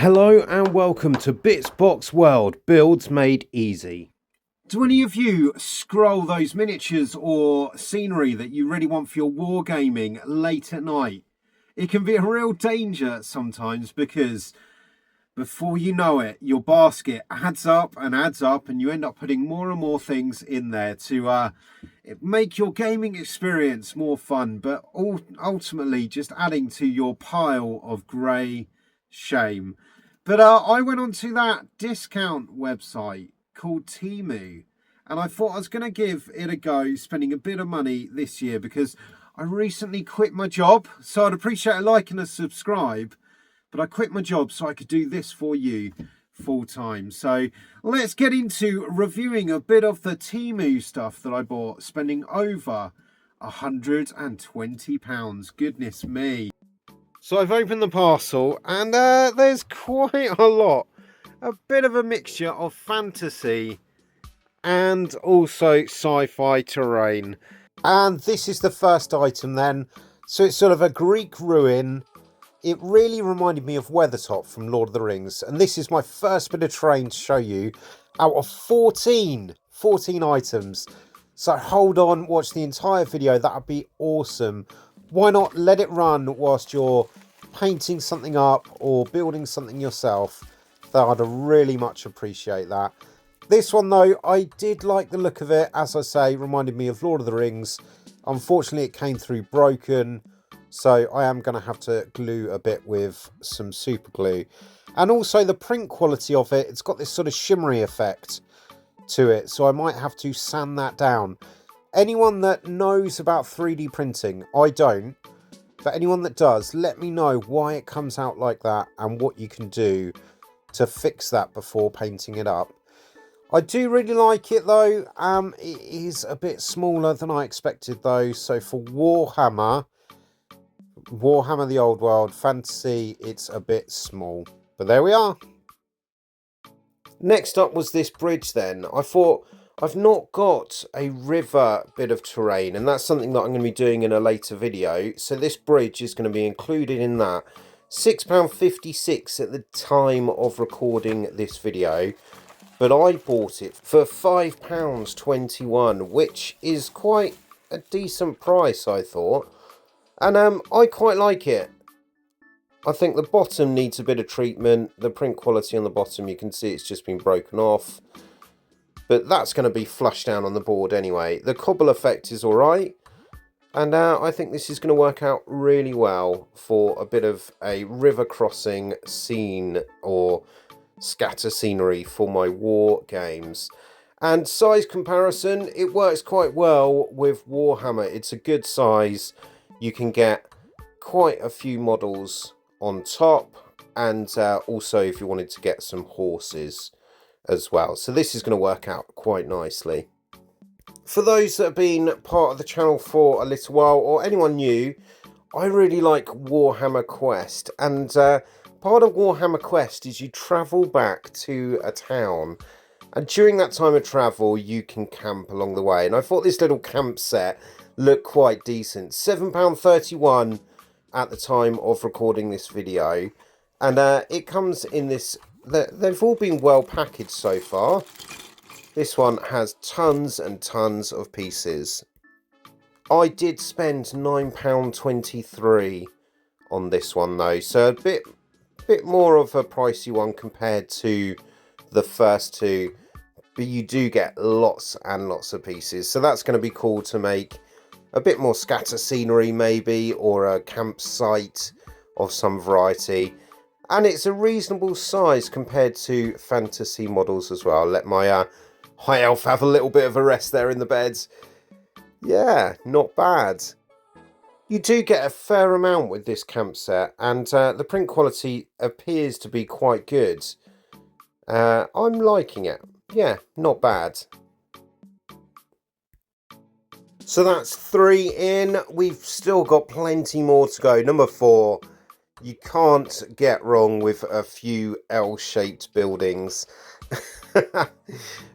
Hello and welcome to Bitsbox World, builds made easy. Do any of you scroll those miniatures or scenery that you really want for your wargaming late at night? It can be a real danger sometimes because before you know it, your basket adds up and you end up putting more and more things in there to make your gaming experience more fun, but ultimately just adding to your pile of grey shame. But I went onto that discount website called Temu, and I thought I was going to give it a go, spending a bit of money this year because I recently quit my job. So I'd appreciate a like and a subscribe, but I quit my job so I could do this for you full time. So let's get into reviewing a bit of the Temu stuff that I bought, spending over £120. Goodness me. So I've opened the parcel and there's quite a lot. A bit of a mixture of fantasy and also sci-fi terrain. And this is the first item then. So it's sort of a Greek ruin. It really reminded me of Weathertop from Lord of the Rings. And this is my first bit of terrain to show you out of 14 items. So hold on, watch the entire video. That would be awesome. Why not let it run whilst you're painting something up or building something yourself? I'd really much appreciate that. This one though, I did like the look of it. As I say, reminded me of Lord of the Rings. Unfortunately, it came through broken, so I am going to have to glue a bit with some super glue. And also the print quality of it, it's got this sort of shimmery effect to it, so I might have to sand that down. Anyone that knows about 3D printing, I don't, but anyone that does, let me know why it comes out like that and what you can do to fix that before painting it up. I do really like it though. It is a bit smaller than I expected though. So for Warhammer the Old World Fantasy, it's a bit small. But there we are. Next up was this bridge then. I thought, I've not got a river bit of terrain, and that's something that I'm going to be doing in a later video. So this bridge is going to be included in that. £6.56 at the time of recording this video, but I bought it for £5.21, which is quite a decent price, I thought. And I quite like it. I think the bottom needs a bit of treatment. The print quality on the bottom, you can see it's just been broken off. But that's going to be flushed down on the board anyway. The cobble effect is alright. And I think this is going to work out really well for a bit of a river crossing scene or scatter scenery for my war games. And size comparison, it works quite well with Warhammer. It's a good size. You can get quite a few models on top. And also if you wanted to get some horses as well. So this is going to work out quite nicely. For those that have been part of the channel for a little while, or anyone new, I really like Warhammer Quest. And part of Warhammer Quest is you travel back to a town, and during that time of travel you can camp along the way. And I thought this little camp set looked quite decent. £7.31 at the time of recording this video. And it comes in this... They've all been well packaged so far. This one has tons and tons of pieces. I did spend £9.23 on this one though, so a bit more of a pricey one compared to the first two, but you do get lots and lots of pieces. So that's going to be cool to make a bit more scatter scenery maybe, or a campsite of some variety. And it's a reasonable size compared to fantasy models as well. Let my high elf have a little bit of a rest there in the beds. Yeah, not bad. You do get a fair amount with this camp set, and the print quality appears to be quite good. I'm liking it. Yeah, not bad. So that's 3 in. We've still got plenty more to go. Number 4. You can't get wrong with a few L-shaped buildings.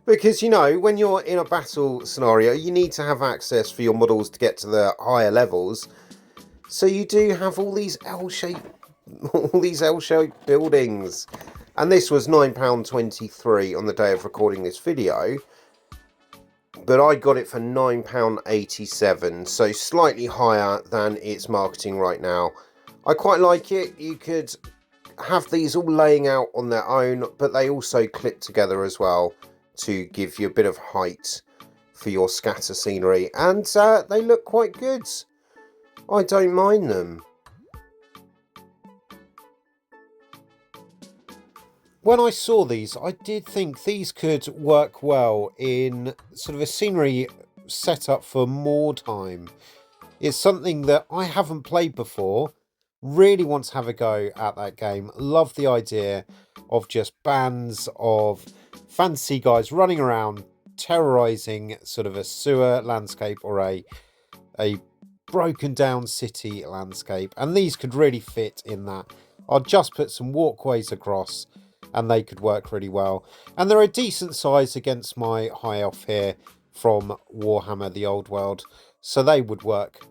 Because, you know, when you're in a battle scenario, you need to have access for your models to get to the higher levels. So you do have all these L-shaped all these L-shaped buildings. And this was £9.23 on the day of recording this video. But I got it for £9.87, so slightly higher than its marketing right now. I quite like it. You could have these all laying out on their own, but they also clip together as well to give you a bit of height for your scatter scenery. And they look quite good. I don't mind them. When I saw these, I did think these could work well in sort of a scenery setup for more time. It's something that I haven't played before. Really want to have a go at that game. Love the idea of just bands of fantasy guys running around, terrorizing sort of a sewer landscape or a broken down city landscape. And these could really fit in that. I'll just put some walkways across and they could work really well. And they're a decent size against my high elf here from Warhammer the Old World, so they would work.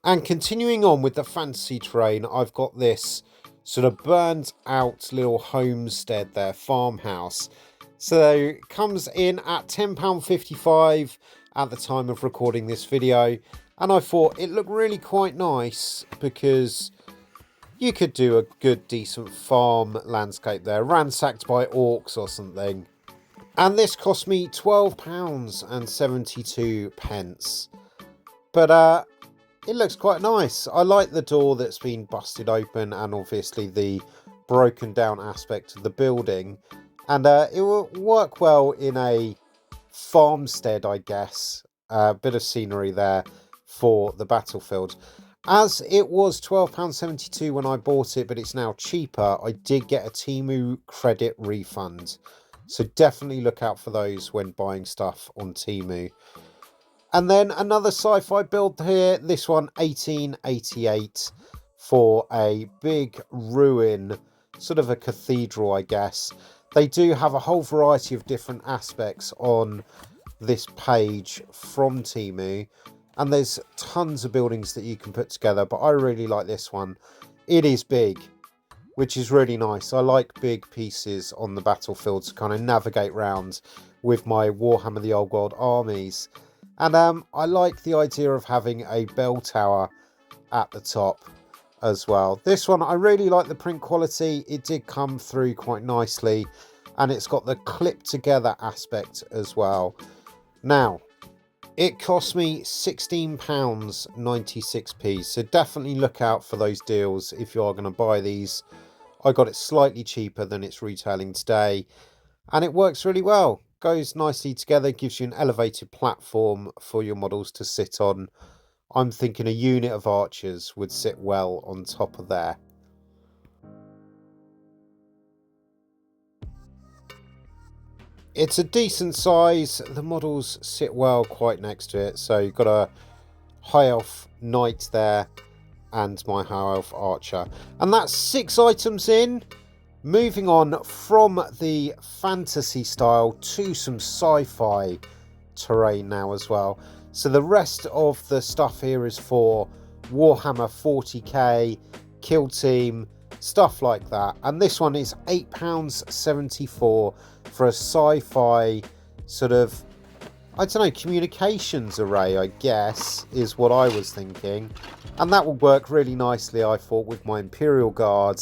And continuing on with the fantasy terrain, I've got this sort of burned out little homestead there, farmhouse. So it comes in at £10.55 at the time of recording this video. And I thought it looked really quite nice because you could do a good decent farm landscape there, ransacked by orcs or something. And this cost me £12.72. But it looks quite nice. I like the door that's been busted open and obviously the broken down aspect of the building. And it will work well in a farmstead, I guess. A bit of scenery there for the battlefield. As it was £12.72 when I bought it, but it's now cheaper, I did get a Temu credit refund. So definitely look out for those when buying stuff on Temu. And then another sci-fi build here, this one 1888 for a big ruin, sort of a cathedral, I guess. They do have a whole variety of different aspects on this page from Temu, and there's tons of buildings that you can put together, but I really like this one. It is big, which is really nice. I like big pieces on the battlefield to kind of navigate round with my Warhammer the Old World armies. And I like the idea of having a bell tower at the top as well. This one, I really like the print quality. It did come through quite nicely, and it's got the clip together aspect as well. Now, it cost me £16.96, so definitely look out for those deals if you are going to buy these. I got it slightly cheaper than it's retailing today, and it works really well. Goes nicely together, gives you an elevated platform for your models to sit on. I'm thinking a unit of archers would sit well on top of there. It's a decent size. The models sit well quite next to it. So you've got a high elf knight there and my high elf archer. And that's 6 items in. Moving on from the fantasy style to some sci-fi terrain now as well. So the rest of the stuff here is for Warhammer 40k, Kill Team, stuff like that. And this one is £8.74 for a sci-fi sort of, I don't know, communications array, I guess, is what I was thinking. And that will work really nicely, I thought, with my Imperial Guard,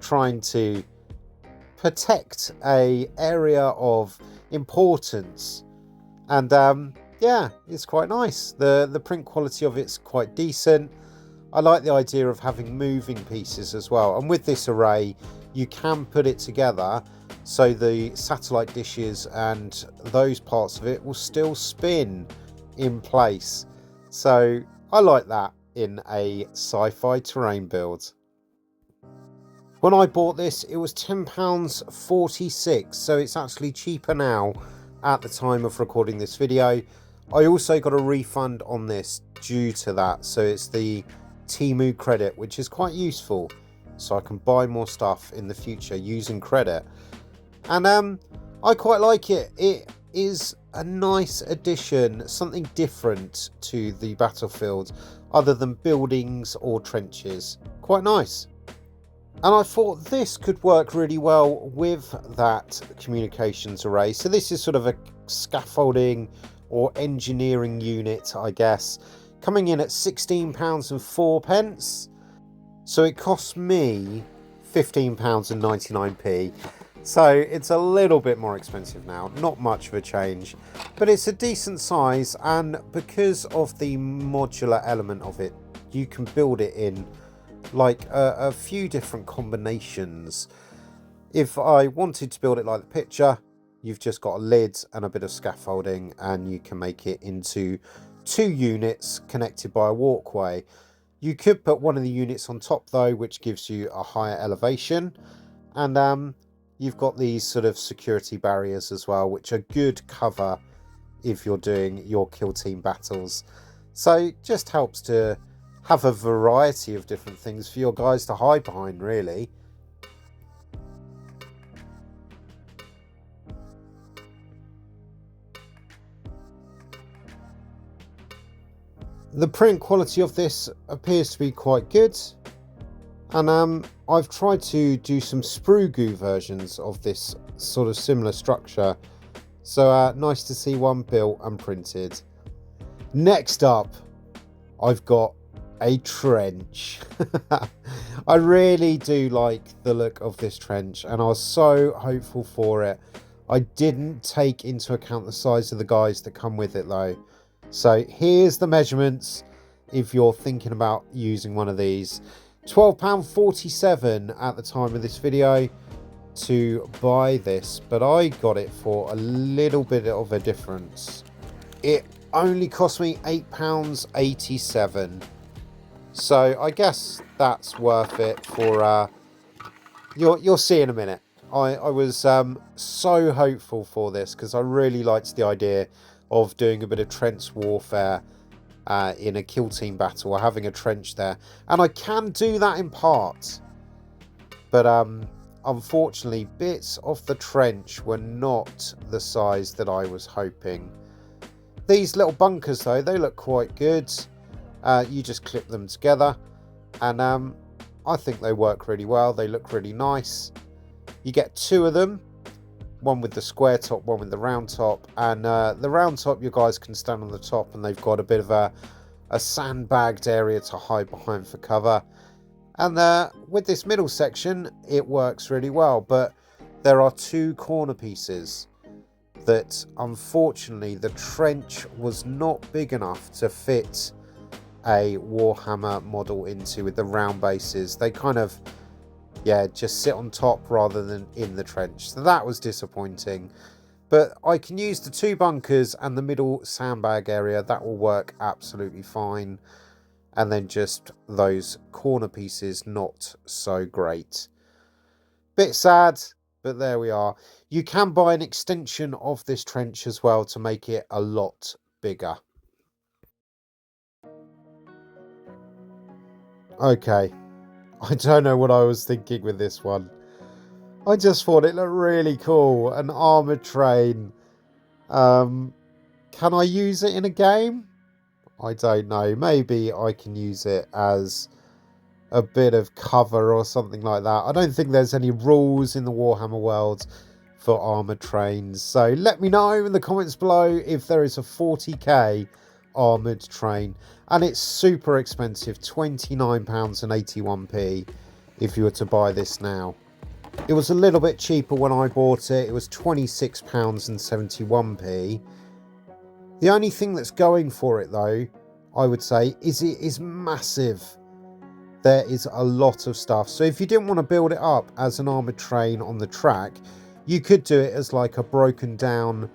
trying to protect a area of importance. And yeah, it's quite nice. The print quality of it's quite decent. I like the idea of having moving pieces as well, and with this array you can put it together so the satellite dishes and those parts of it will still spin in place. So I like that in a sci-fi terrain build. When I bought this, it was £10.46, so it's actually cheaper now at the time of recording this video. I also got a refund on this due to that, so it's the Temu credit, which is quite useful, so I can buy more stuff in the future using credit. And I quite like it. It is a nice addition, something different to the battlefield other than buildings or trenches. Quite nice. And I thought this could work really well with that communications array. So this is sort of a scaffolding or engineering unit, I guess, coming in at £16.04. So it costs me £15.99. So it's a little bit more expensive now, not much of a change, but it's a decent size, and because of the modular element of it, you can build it in like a few different combinations. If I wanted to build it like the picture, you've just got a lid and a bit of scaffolding, and you can make it into 2 units connected by a walkway. You could put one of the units on top though, which gives you a higher elevation, and you've got these sort of security barriers as well, which are good cover if you're doing your kill team battles. So it just helps to have a variety of different things for your guys to hide behind, really. The print quality of this appears to be quite good, and I've tried to do some sprue goo versions of this sort of similar structure, so nice to see one built and printed. Next up, I've got a trench. I really do like the look of this trench, and I was so hopeful for it. I didn't take into account the size of the guys that come with it though. So here's the measurements if you're thinking about using one of these. £12.47 at the time of this video to buy this, but I got it for a little bit of a difference. It only cost me £8.87. So I guess that's worth it for, you'll see in a minute. I was so hopeful for this because I really liked the idea of doing a bit of trench warfare in a kill team battle, or having a trench there. And I can do that in part. But unfortunately, bits of the trench were not the size that I was hoping. These little bunkers though, they look quite good. You just clip them together, and I think they work really well. They look really nice. You get 2 of them, one with the square top, one with the round top, and the round top, you guys can stand on the top, and they've got a bit of a sandbagged area to hide behind for cover. And with this middle section, it works really well, but there are 2 corner pieces that unfortunately the trench was not big enough to fit a Warhammer model into with the round bases. They kind of, yeah, just sit on top rather than in the trench. So that was disappointing. But I can use the 2 bunkers and the middle sandbag area. That will work absolutely fine. And then just those corner pieces, not so great. Bit sad, but there we are. You can buy an extension of this trench as well to make it a lot bigger. Okay, I don't know what I was thinking with this one. I just thought it looked really cool. An armoured train. Can I use it in a game? I don't know. Maybe I can use it as a bit of cover or something like that. I don't think there's any rules in the Warhammer world for armoured trains. So let me know in the comments below if there is a 40k armoured train. And it's super expensive, £29.81 if you were to buy this now. It was a little bit cheaper when I bought it. It was £26.71. The only thing that's going for it though, I would say, is it is massive. There is a lot of stuff. So if you didn't want to build it up as an armoured train on the track, you could do it as like a broken down,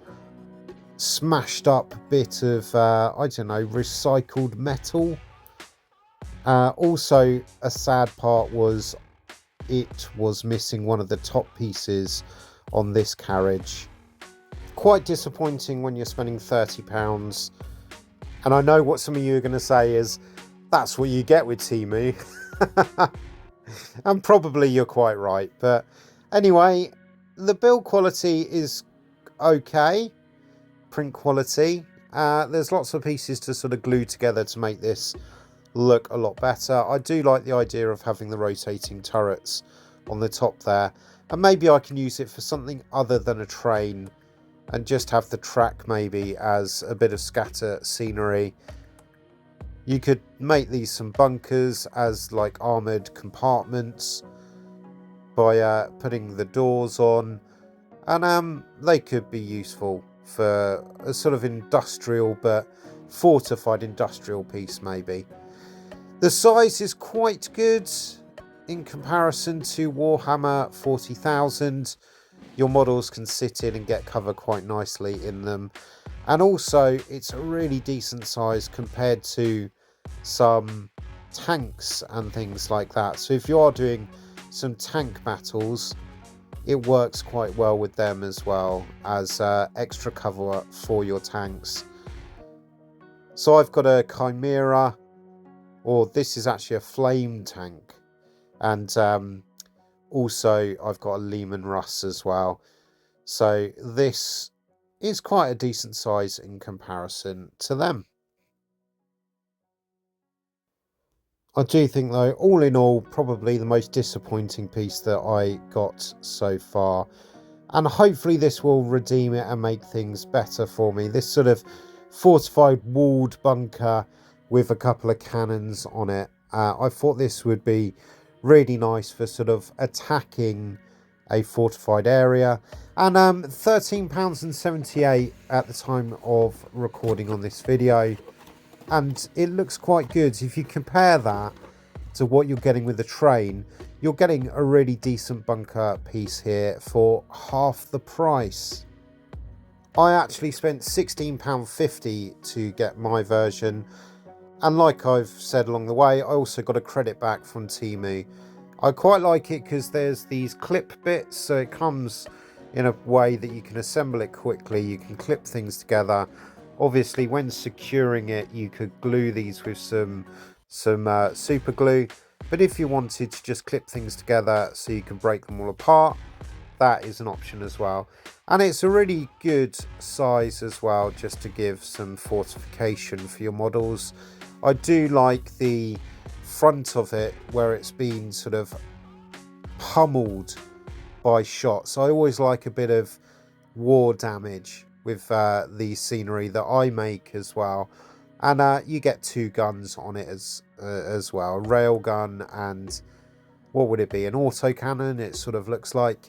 smashed up bit of, I don't know, recycled metal. Also, a sad part was it was missing one of the top pieces on this carriage. Quite disappointing when you're spending £30. And I know what some of you are going to say is, that's what you get with Temu. And probably you're quite right. But anyway, the build quality is okay. Print quality. There's lots of pieces to sort of glue together to make this look a lot better. I do like the idea of having the rotating turrets on the top there, and maybe I can use it for something other than a train and just have the track maybe as a bit of scatter scenery. You could make these some bunkers as like armoured compartments by putting the doors on, and they could be useful for a sort of industrial but fortified industrial piece maybe. The size is quite good in comparison to Warhammer 40,000. Your models can sit in and get cover quite nicely in them, and also it's a really decent size compared to some tanks and things like that. So if you are doing some tank battles, it works quite well with them as well as extra cover for your tanks. So I've got a Chimera, or this is actually a flame tank, and also I've got a Lehman Russ as well. So this is quite a decent size in comparison to them. I do think though, all in all, probably the most disappointing piece that I got so far. And hopefully this will redeem it and make things better for me. This sort of fortified walled bunker with a couple of cannons on it. I thought this would be really nice for sort of attacking a fortified area. And £13.78 at the time of recording on this video. And it looks quite good. If you compare that to what you're getting with the train, you're getting a really decent bunker piece here for half the price. I actually spent £16.50 to get my version, and like I've said along the way, I also got a credit back from Temu. I quite like it because there's these clip bits, so it comes in a way that you can assemble it quickly. You can clip things together. Obviously, when securing it, you could glue these with some super glue. But if you wanted to just clip things together so you can break them all apart, that is an option as well. And it's a really good size as well, just to give some fortification for your models. I do like the front of it where it's been sort of pummeled by shots. I always like a bit of war damage with the scenery that I make as well, and you get two guns on it as well, a rail gun and what would it be, an autocannon it sort of looks like.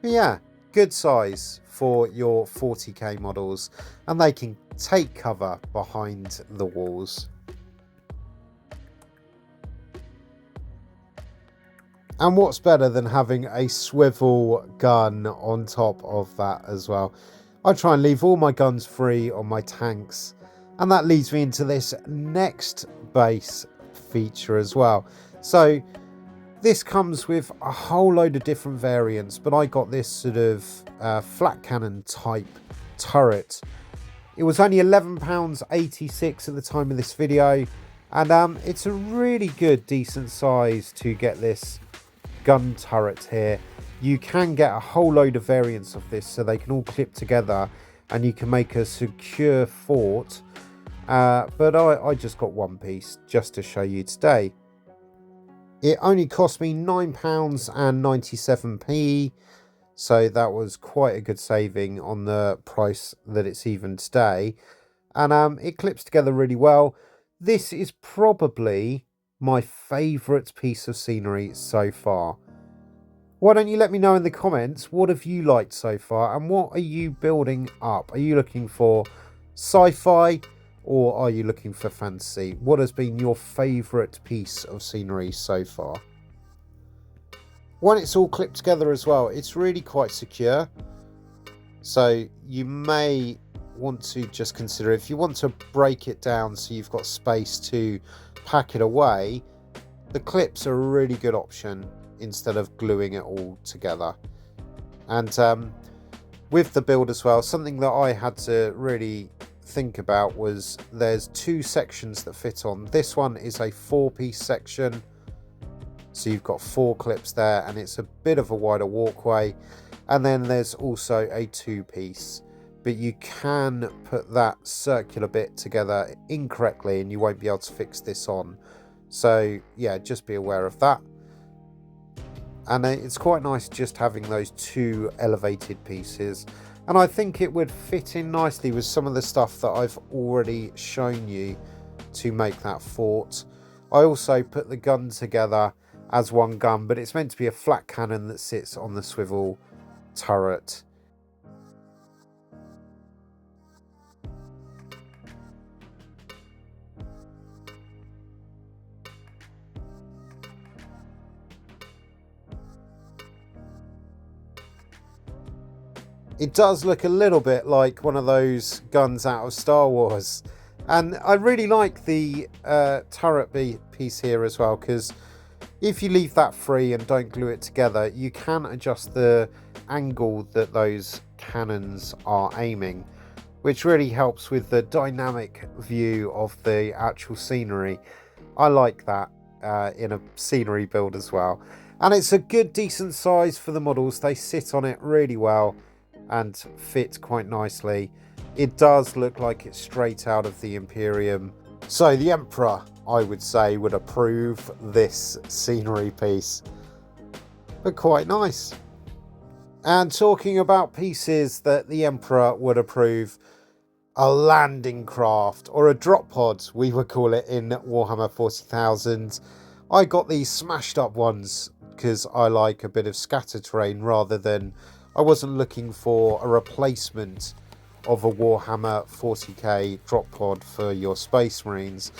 But yeah, good size for your 40k models, and they can take cover behind the walls. And what's better than having a swivel gun on top of that as well? I try and leave all my guns free on my tanks. And that leads me into this next base feature as well. So this comes with a whole load of different variants, but I got this sort of flat cannon type turret. It was only £11.86 at the time of this video. And it's a really good, decent size to get this gun turret here. You can get a whole load of variants of this, so they can all clip together and you can make a secure fort. But I just got one piece just to show you today. It only cost me £9.97, so that was quite a good saving on the price that it's even today. And it clips together really well. This is probably my favourite piece of scenery so far. Why don't you let me know in the comments, what have you liked so far and what are you building up? Are you looking for sci-fi or are you looking for fantasy? What has been your favourite piece of scenery so far? When it's all clipped together as well, it's really quite secure. So you may want to just consider, if you want to break it down so you've got space to pack it away, the clips are a really good option instead of gluing it all together. And with the build as well, something that I had to really think about was there's two sections that fit on. This one is a 4-piece section, so you've got 4 clips there and it's a bit of a wider walkway, and then there's also a 2-piece. but you can put that circular bit together incorrectly and you won't be able to fix this on. So yeah, just be aware of that. And it's quite nice just having those two elevated pieces, and I think it would fit in nicely with some of the stuff that I've already shown you to make that fort. I also put the gun together as one gun, but it's meant to be a flat cannon that sits on the swivel turret. It does look a little bit like one of those guns out of Star Wars. And I really like the turret piece here as well, because if you leave that free and don't glue it together, you can adjust the angle that those cannons are aiming, which really helps with the dynamic view of the actual scenery. I like that in a scenery build as well. And it's a good, decent size for the models. They sit on it really well and fit quite nicely. It does look like it's straight out of the Imperium. So the Emperor, I would say, would approve this scenery piece. But quite nice. And talking about pieces that the Emperor would approve, a landing craft, or a drop pod, we would call it in Warhammer 40,000. I got these smashed up ones because I like a bit of scatter terrain rather than... I wasn't looking for a replacement of a Warhammer 40k drop pod for your Space Marines.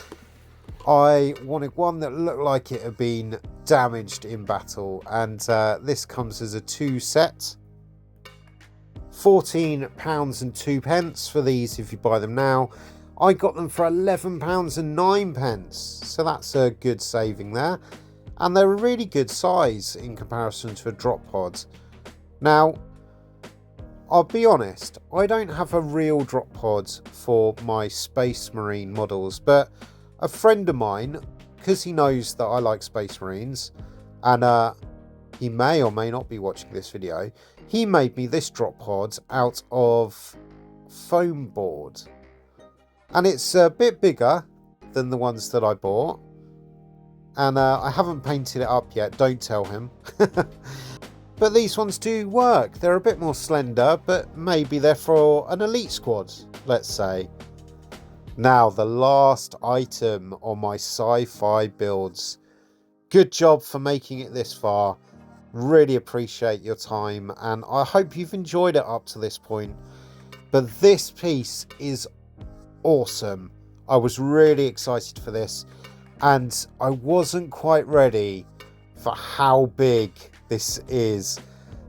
I wanted one that looked like it had been damaged in battle, and this comes as a 2 set. £14 and 2 pence for these if you buy them now. I got them for £11 and 9 pence, so that's a good saving there. And they're a really good size in comparison to a drop pod. Now, I'll be honest, I don't have a real drop pod for my Space Marine models, but a friend of mine, because he knows that I like Space Marines, and he may or may not be watching this video, he made me this drop pod out of foam board. And it's a bit bigger than the ones that I bought. And I haven't painted it up yet, don't tell him. But these ones do work. They're a bit more slender, but maybe they're for an elite squad, let's say. Now, the last item on my sci-fi builds. Good job for making it this far. Really appreciate your time, and I hope you've enjoyed it up to this point. But this piece is awesome. I was really excited for this, and I wasn't quite ready for how big this is.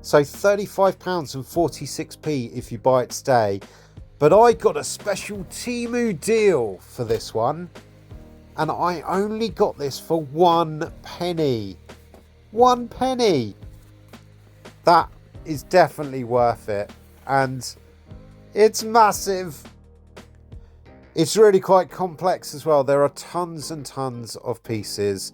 So £35 and 46p if you buy it today, but I got a special Temu deal for this one, and I only got this for 1 penny. 1 penny. That is definitely worth it, and it's massive. It's really quite complex as well. There are tons and tons of pieces.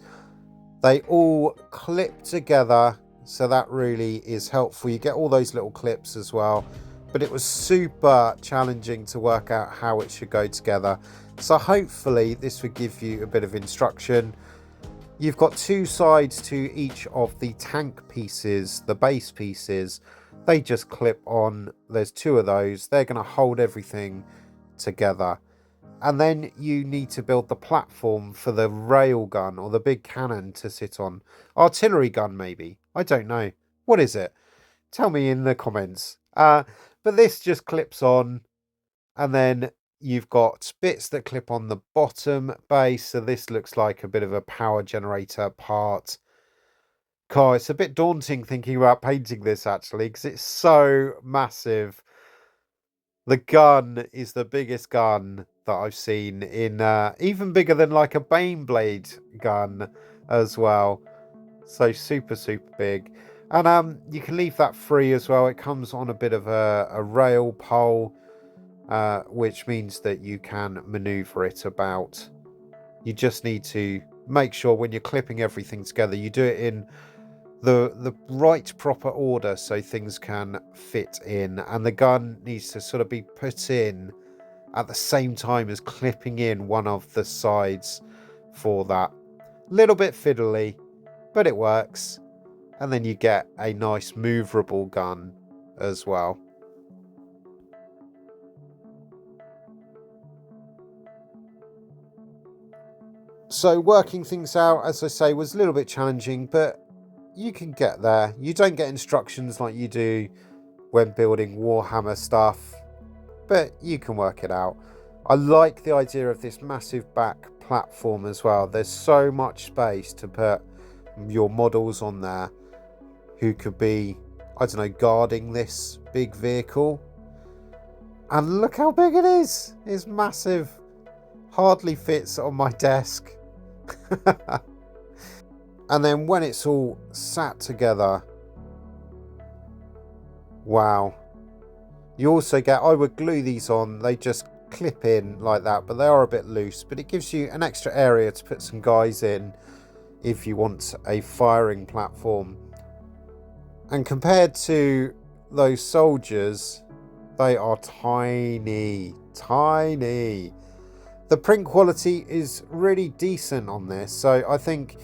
They all clip together, so that really is helpful. You get all those little clips as well, but it was super challenging to work out how it should go together. So hopefully this would give you a bit of instruction. You've got 2 sides to each of the tank pieces, the base pieces. They just clip on. There's 2 of those. They're going to hold everything together. And then you need to build the platform for the rail gun or the big cannon to sit on. Artillery gun, maybe. I don't know. What is it? Tell me in the comments. But this just clips on, and then you've got bits that clip on the bottom base. So this looks like a bit of a power generator part. God, it's a bit daunting thinking about painting this actually, because it's so massive. The gun is the biggest gun that I've seen, in even bigger than like a Baneblade gun as well. So super big. And you can leave that free as well. It comes on a bit of a rail pole, which means that you can maneuver it about. You just need to make sure when you're clipping everything together, you do it in the right proper order so things can fit in, and the gun needs to sort of be put in at the same time as clipping in one of the sides for that. Little bit fiddly, but it works. And then you get a nice moveable gun as well. So working things out, as I say, was a little bit challenging, but you can get there. You don't get instructions like you do when building Warhammer stuff, but you can work it out. I like the idea of this massive back platform as well. There's so much space to put your models on there who could be, I don't know, guarding this big vehicle. And look how big it is. It's massive. Hardly fits on my desk. And then when it's all sat together, wow. You also get, I would glue these on, they just clip in like that, but they are a bit loose, but it gives you an extra area to put some guys in if you want a firing platform. And compared to those soldiers, they are tiny, tiny. The print quality is really decent on this, so I think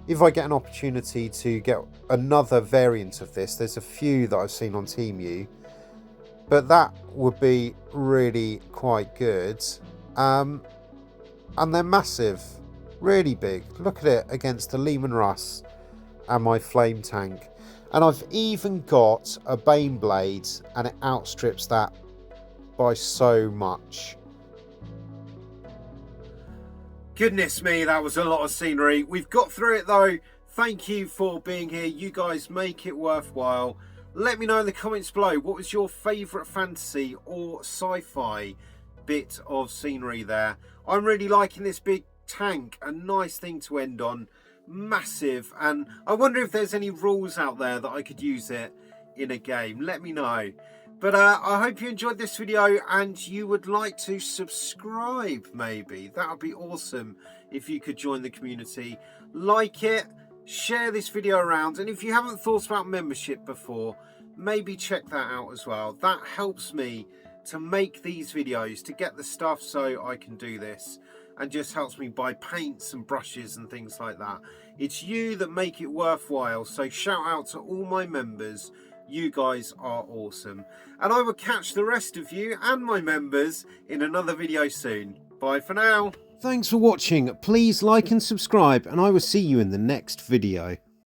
if I get an opportunity to get another variant of this, there's a few that I've seen on Temu, but that would be really quite good. And they're massive, really big. Look at it against the Lehman Russ and my flame tank. And I've even got a Bane blade, and it outstrips that by so much. Goodness me, that was a lot of scenery. We've got through it though. Thank you for being here. You guys make it worthwhile. Let me know in the comments below, what was your favourite fantasy or sci-fi bit of scenery there? I'm really liking this big tank, a nice thing to end on. Massive, and I wonder if there's any rules out there that I could use it in a game. Let me know. But I hope you enjoyed this video and you would like to subscribe maybe. That would be awesome if you could join the community. Like it, share this video around, and if you haven't thought about membership before, maybe check that out as well. That helps me to make these videos, to get the stuff so I can do this, and just helps me buy paints and brushes and things like that. It's you that make it worthwhile, so shout out to all my members. You guys are awesome. And I will catch the rest of you and my members in another video soon. Bye for now. Thanks for watching. Please like and subscribe, and I will see you in the next video.